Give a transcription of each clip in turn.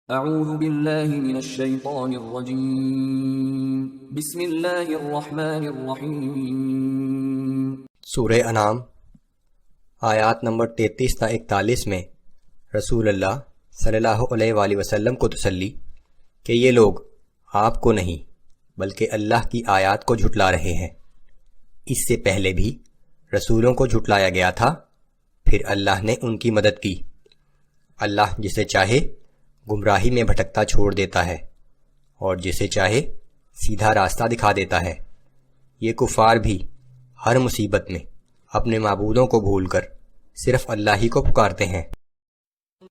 اعوذ باللہ من الشیطان الرجیم بسم اللہ الرحمن الرحیم۔ سورہ انعام آیات نمبر 33 تا 41 میں رسول اللہ صلی اللہ علیہ وآلہ وسلم کو تسلی کہ یہ لوگ آپ کو نہیں بلکہ اللہ کی آیات کو جھٹلا رہے ہیں۔ اس سے پہلے بھی رسولوں کو جھٹلایا گیا تھا، پھر اللہ نے ان کی مدد کی۔ اللہ جسے چاہے گمراہی میں بھٹکتا چھوڑ دیتا ہے اور جسے چاہے سیدھا راستہ دکھا دیتا ہے۔ یہ کفار بھی ہر مصیبت میں اپنے معبودوں کو بھول کر صرف اللہ ہی کو پکارتے ہیں۔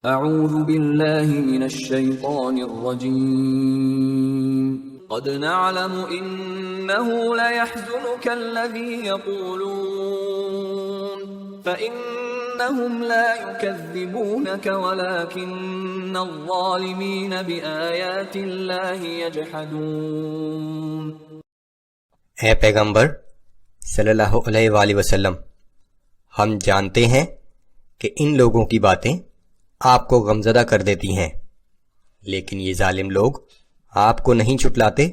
اعوذ باللہ من الشیطان الرجیم قد نعلم انه ليحزنك الذي يقولون فإنهم لا يكذبونك ولكن الظالمين بآيات الله يجحدون۔ اے پیغمبر صلی اللہ علیہ وآلہ وسلم، ہم جانتے ہیں کہ ان لوگوں کی باتیں آپ کو غمزدہ کر دیتی ہیں، لیکن یہ ظالم لوگ آپ کو نہیں چھٹلاتے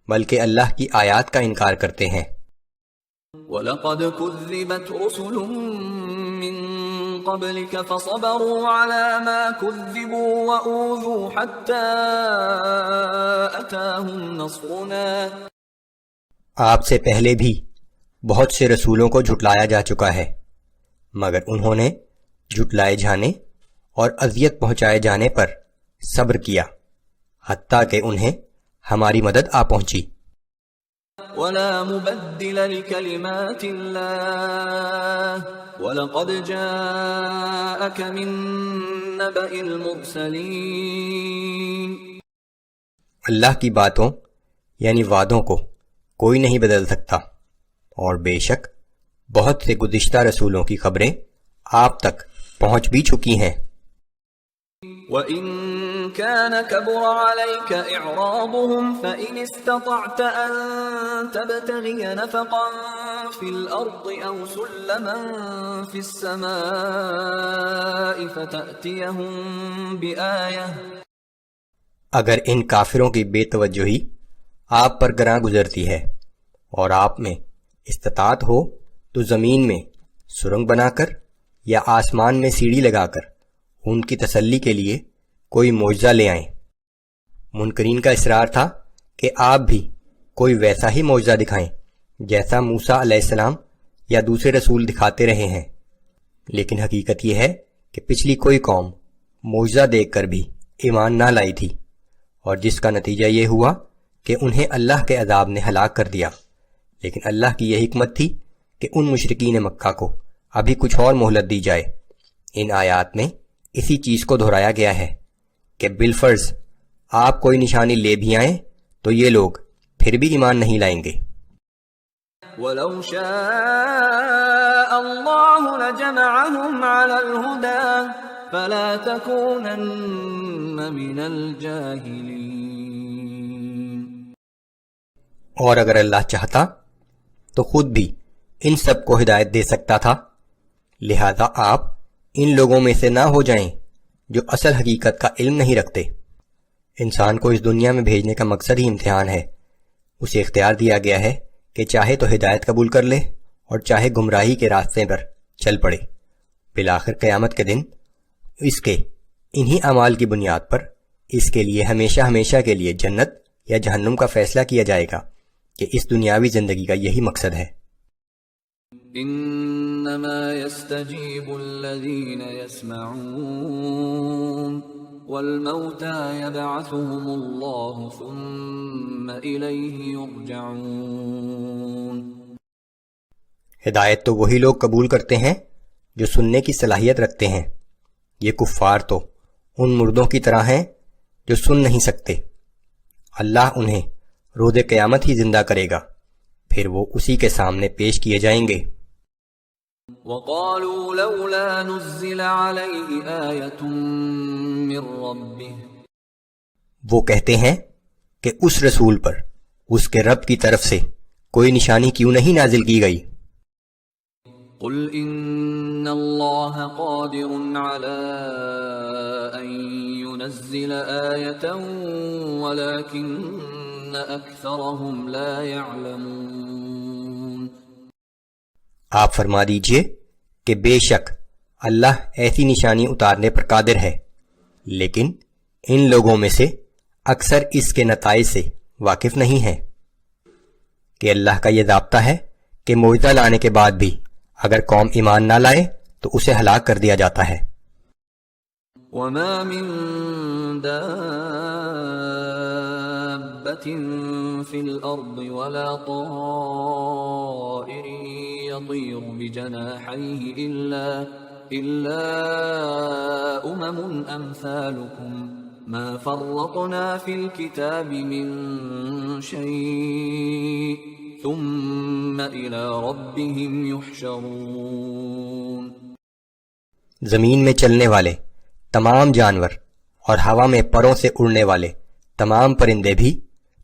بلکہ اللہ کی آیات کا انکار کرتے ہیں۔ وَلَقَدْ كُذِّبَتْ رُسُلٌ مِّن قَبْلِكَ فَصَبَرُوا عَلَى مَا كُذِّبُوا وَأُوذُوا حَتَّى أَتَاهُمْ نَصْرُنَا۔ آپ سے پہلے بھی بہت سے رسولوں کو جھٹلایا جا چکا ہے، مگر انہوں نے جھٹلائے جانے اور اذیت پہنچائے جانے پر صبر کیا حتیٰ کہ انہیں ہماری مدد آ پہنچی۔ وَلَا مُبَدِّلَ لِكَلِمَاتِ اللَّهِ وَلَقَدْ جَاءَكَ مِن نَّبَإِ الْمُرْسَلِينَ۔ اللہ کی باتوں یعنی وعدوں کو کوئی نہیں بدل سکتا، اور بے شک بہت سے گزشتہ رسولوں کی خبریں آپ تک پہنچ بھی چکی ہیں۔ وَإِن كَانَ كَبُرَ عَلَيْكَ إِعْرَاضُهُمْ فَإِنِ اسْتَطَعْتَ أَن تَبْتَغِيَ نَفَقًا فِي الْأَرْضِ أَوْ سُلَّمًا فِي السَّمَاءِ فَتَأْتِيَهُم بِآيَةٍ۔ اگر ان کافروں کی بے توجہی آپ پر گراں گزرتی ہے اور آپ میں استطاعت ہو تو زمین میں سرنگ بنا کر یا آسمان میں سیڑھی لگا کر ان کی تسلی کے لیے کوئی معجزہ لے آئیں۔ منکرین کا اصرار تھا کہ آپ بھی کوئی ویسا ہی معجزہ دکھائیں جیسا موسیٰ علیہ السلام یا دوسرے رسول دکھاتے رہے ہیں، لیکن حقیقت یہ ہے کہ پچھلی کوئی قوم معجزہ دیکھ کر بھی ایمان نہ لائی تھی، اور جس کا نتیجہ یہ ہوا کہ انہیں اللہ کے عذاب نے ہلاک کر دیا۔ لیکن اللہ کی یہ حکمت تھی کہ ان مشرکین مکہ کو ابھی کچھ اور مہلت دی جائے۔ ان آیات میں اسی چیز کو دہرایا گیا ہے کہ بالفرض آپ کوئی نشانی لے بھی آئیں تو یہ لوگ پھر بھی ایمان نہیں لائیں گے۔ وَلَوْ شَاءَ اللَّهُ لَجَمَعَهُمْ عَلَى الْهُدَى فَلَا تَكُونَنَّ مِنَ الْجَاهِلِينَ۔ اور اگر اللہ چاہتا تو خود بھی ان سب کو ہدایت دے سکتا تھا، لہذا آپ ان لوگوں میں سے نہ ہو جائیں جو اصل حقیقت کا علم نہیں رکھتے۔ انسان کو اس دنیا میں بھیجنے کا مقصد ہی امتحان ہے۔ اسے اختیار دیا گیا ہے کہ چاہے تو ہدایت قبول کر لے اور چاہے گمراہی کے راستے پر چل پڑے۔ بالآخر قیامت کے دن اس کے انہی اعمال کی بنیاد پر اس کے لیے ہمیشہ ہمیشہ کے لیے جنت یا جہنم کا فیصلہ کیا جائے گا کہ اس دنیاوی زندگی کا یہی مقصد ہے۔ انما يستجيب الذين يسمعون والموتى يبعثهم الله ثم إليه يرجعون۔ ہدایت تو وہی لوگ قبول کرتے ہیں جو سننے کی صلاحیت رکھتے ہیں۔ یہ کفار تو ان مردوں کی طرح ہیں جو سن نہیں سکتے۔ اللہ انہیں روز قیامت ہی زندہ کرے گا، پھر وہ اسی کے سامنے پیش کیے جائیں گے۔ وَقَالُوا لَوْلَا نُزِّلَ عَلَيْهِ آيَةٌ مِّن رَّبِّهِ۔ وہ کہتے ہیں کہ اس رسول پر اس کے رب کی طرف سے کوئی نشانی کیوں نہیں نازل کی گئی؟ قُلْ إِنَّ اللَّهَ قَادِرٌ عَلَىٰ أَن لينزل آية ولكن أكثرهم لا يعلمون۔ آپ فرما دیجئے کہ بے شک اللہ ایسی نشانی اتارنے پر قادر ہے، لیکن ان لوگوں میں سے اکثر اس کے نتائج سے واقف نہیں ہیں کہ اللہ کا یہ ضابطہ ہے کہ معجزہ لانے کے بعد بھی اگر قوم ایمان نہ لائے تو اسے ہلاک کر دیا جاتا ہے۔ وما من دابة في الأرض ولا طائر يطير بجناحيه إلا أمم أمثالكم ما فرطنا في الكتاب من شيء ثم إلى ربهم يحشرون۔ زمین میں چلنے والے تمام جانور اور ہوا میں پروں سے اڑنے والے تمام پرندے بھی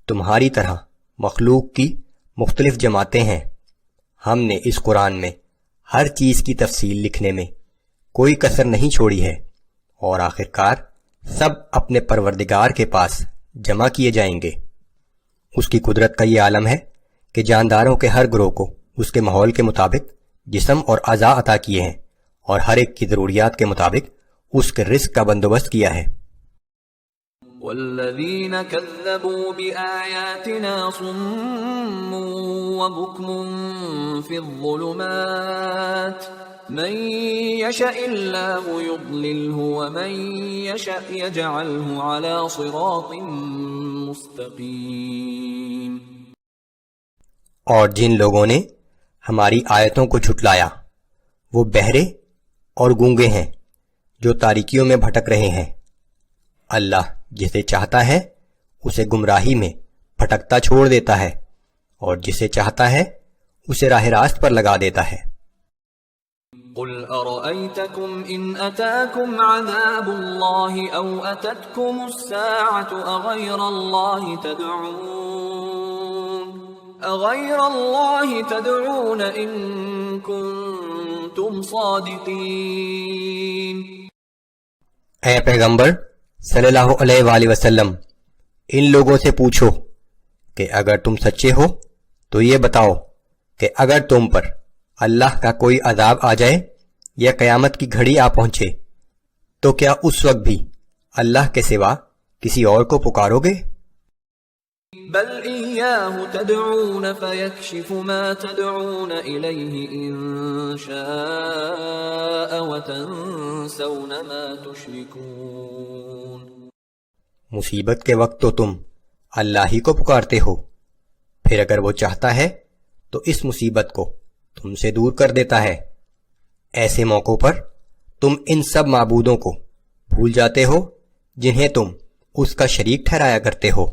تمہاری طرح مخلوق کی مختلف جماعتیں ہیں۔ ہم نے اس قرآن میں ہر چیز کی تفصیل لکھنے میں کوئی کسر نہیں چھوڑی ہے، اور آخرکار سب اپنے پروردگار کے پاس جمع کیے جائیں گے۔ اس کی قدرت کا یہ عالم ہے کہ جانداروں کے ہر گروہ کو اس کے ماحول کے مطابق جسم اور اعضاء عطا کیے ہیں، اور ہر ایک کی ضروریات کے مطابق اس کے رزق کا بندوبست کیا ہے۔ والذین کذبوا بآیاتنا صم وبکم فی الظلمات من یشأ اللہ یضللہ ومن یشأ یجعلہ علی صراط مستقیم۔ اور جن لوگوں نے ہماری آیتوں کو جھٹلایا وہ بہرے اور گونگے ہیں جو تاریکیوں میں بھٹک رہے ہیں۔ اللہ جسے چاہتا ہے اسے گمراہی میں بھٹکتا چھوڑ دیتا ہے، اور جسے چاہتا ہے اسے راہ راست پر لگا دیتا ہے۔ قل ارأيتكم ان اتاكم عذاب الله او اتتكم الساعة اغير الله تدعون ان كنتم صادقين۔ اے پیغمبر صلی اللہ علیہ وآلہ وسلم، ان لوگوں سے پوچھو کہ اگر تم سچے ہو تو یہ بتاؤ کہ اگر تم پر اللہ کا کوئی عذاب آ جائے یا قیامت کی گھڑی آ پہنچے تو کیا اس وقت بھی اللہ کے سوا کسی اور کو پکارو گے؟ بل إياه تدعون فيكشف ما تدعون إليه إن شاء وتنسون ما تشركون۔ مصیبت کے وقت تو تم اللہ ہی کو پکارتے ہو، پھر اگر وہ چاہتا ہے تو اس مصیبت کو تم سے دور کر دیتا ہے۔ ایسے موقعوں پر تم ان سب معبودوں کو بھول جاتے ہو جنہیں تم اس کا شریک ٹھہرایا کرتے ہو۔